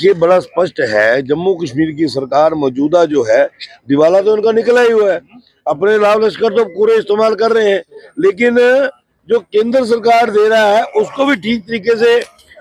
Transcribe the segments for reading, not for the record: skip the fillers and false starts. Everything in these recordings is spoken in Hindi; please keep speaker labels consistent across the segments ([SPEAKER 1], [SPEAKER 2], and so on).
[SPEAKER 1] ये बड़ा स्पष्ट है, जम्मू कश्मीर की सरकार मौजूदा जो है, दिवाला तो उनका निकला ही हुआ है। अपने लाभ लश्कर तो पूरे इस्तेमाल कर रहे हैं, लेकिन जो केंद्र सरकार दे रहा है उसको भी ठीक तरीके से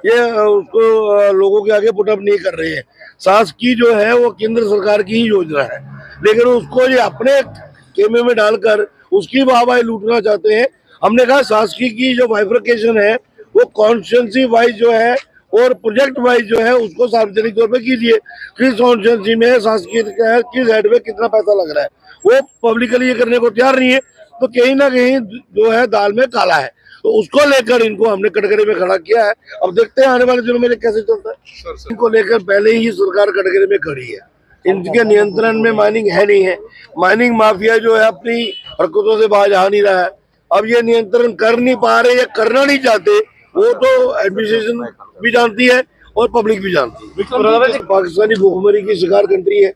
[SPEAKER 1] ये उसको लोगों के आगे पुटअप नहीं कर रहे हैं। शासकीय जो है वो केंद्र सरकार की ही योजना है, लेकिन उसको ये अपने खेमे में डालकर उसकी वाहवाही लूटना चाहते हैं। हमने कहा शासकीय की जो बाइफरकेशन है वो कॉन्स्टिट्यूंसी वाइज जो है और प्रोजेक्ट वाइज जो है उसको सार्वजनिक तौर पे कीजिए। किस कॉन्स्टिट्यूंसी में शासकीय किस हेड में कितना पैसा लग रहा है वो पब्लिकली ये करने को तैयार नहीं है, तो कहीं ना कहीं जो है दाल में काला है। तो उसको लेकर इनको हमने कटघरे में खड़ा किया है। अब देखते हैं आने वाले दिनों में कैसे चलता है। इनको लेकर पहले ही सरकार कटघरे में खड़ी है। इनके नियंत्रण में माइनिंग है नहीं है। माइनिंग माफिया जो है अपनी हरकतों से बाज आ नहीं रहा है। अब ये नियंत्रण कर नहीं पा रहे या करना नहीं चाहते, वो तो एडमिनिस्ट्रेशन भी जानती है और पब्लिक भी जानती है। पाकिस्तानी भूखमरी की शिकार कंट्री है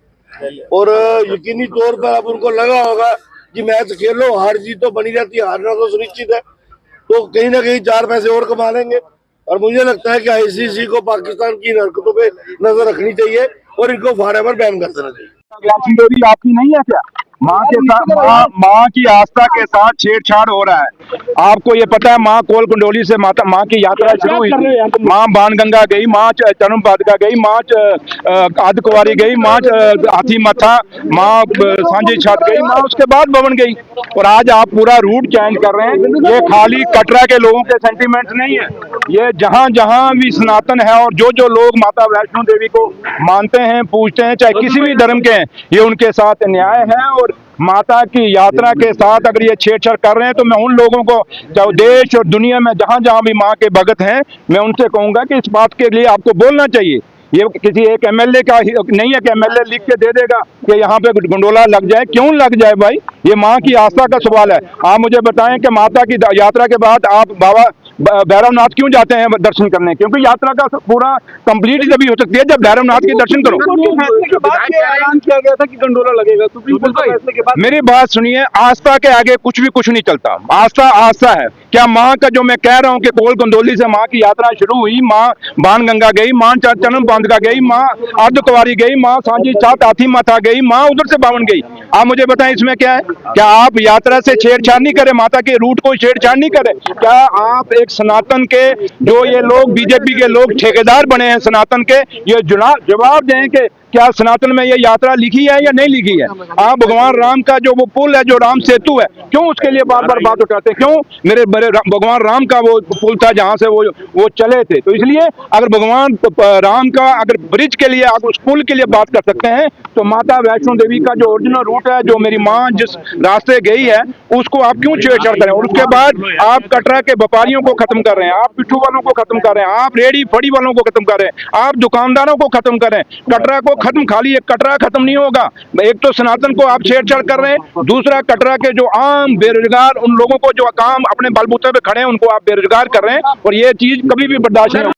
[SPEAKER 1] और यकीनी तौर पर अब उनको लगा होगा कि मैच खेलो, हार जीत तो बनी रहती है, हारना तो सुनिश्चित है, तो कहीं ना कहीं 4 पैसे और कमा लेंगे। और मुझे लगता है कि आईसीसी को पाकिस्तान की हरकतों पे नजर रखनी चाहिए और इनको फॉरएवर बैन कर देना चाहिए।
[SPEAKER 2] आपकी नहीं है क्या? माँ के साथ माँ की आस्था के साथ छेड़छाड़ हो रहा है। आपको ये पता है माँ कोल कुंडोली से माँ की यात्रा शुरू हुई थी। माँ बाणगंगा गई, माँ चरण पादुका गई, माँ आदि कुंवारी गई, माँ हाथी मथा, माँ सांझी छत गई, माँ उसके बाद भवन गई। और आज आप पूरा रूट चेंज कर रहे हैं। ये खाली कटरा के लोगों के सेंटीमेंट नहीं है, ये जहाँ जहाँ भी सनातन है और जो जो लोग माता वैष्णो देवी को मानते हैं, पूजते हैं, चाहे किसी भी धर्म के हैं, ये उनके साथ अन्याय है। और माता की यात्रा के साथ अगर ये छेड़छाड़ कर रहे हैं तो मैं उन लोगों को, चाहे देश और दुनिया में जहां जहां भी मां के भगत हैं, मैं उनसे कहूंगा कि इस बात के लिए आपको बोलना चाहिए। ये किसी एक एमएलए का नहीं है कि एमएलए लिख के दे देगा कि यहाँ पे गंडोला लग जाए। क्यों लग जाए भाई? ये माँ की आस्था का सवाल है। आप मुझे बताएं कि माता की यात्रा के बाद आप बाबा भैरवनाथ क्यों जाते हैं दर्शन करने? क्योंकि यात्रा का पूरा कंप्लीट जब हो सकती है जब भैरवनाथ के दर्शन करो।
[SPEAKER 3] फैसले के बाद ऐलान किया गया था कि गंडोला लगेगा, सुप्रीम कोर्ट के फैसले के बाद।
[SPEAKER 2] मेरी बात सुनिए, आस्था के आगे कुछ भी कुछ नहीं चलता। आस्था आस्था है। क्या माँ का जो मैं कह रहा हूँ कि कोल गंडोली से माँ की यात्रा शुरू हुई, माँ बाणगंगा गई, माँ चरण पादुका गई, माँ अर्ध कुंवारी गई, माँ सांझी छत हाथी माथा गई, माँ उधर से बावन गई। आप मुझे बताएं इसमें क्या है? क्या आप यात्रा से छेड़छाड़ नहीं करें? माता के रूट को छेड़छाड़ नहीं करें? क्या आप एक सनातन के जो ये लोग बीजेपी के लोग ठेकेदार बने हैं सनातन के, ये जवाब दें कि क्या सनातन में ये यात्रा लिखी है या नहीं लिखी है? आप भगवान राम का जो वो पुल है, जो राम सेतु है, क्यों उसके लिए बार बार बात उठाते हैं? क्यों? मेरे भगवान राम का वो पुल था जहां से वो चले थे। तो इसलिए अगर भगवान राम का अगर ब्रिज के लिए आप उस पुल के लिए बात कर सकते हैं, तो माता वैष्णो देवी का जो ओरिजिनल रूट है, जो मेरी माँ जिस रास्ते गई है, उसको आप क्यों छेड़छाड़ करें? और उसके बाद आप कटरा के व्यापारियों को खत्म कर रहे हैं, आप पिट्ठू वालों को खत्म कर रहे हैं, आप रेडी फड़ी वालों को खत्म कर रहे हैं, आप दुकानदारों को खत्म कर रहे हैं। कटरा को खत्म, खाली एक कटरा खत्म नहीं होगा। एक तो सनातन को आप छेड़छाड़ कर रहे हैं, दूसरा कटरा के जो आम बेरोजगार, उन लोगों को जो काम अपने बलबूते पे खड़े हैं, उनको आप बेरोजगार कर रहे हैं। और ये चीज कभी भी बर्दाश्त नहीं होगी।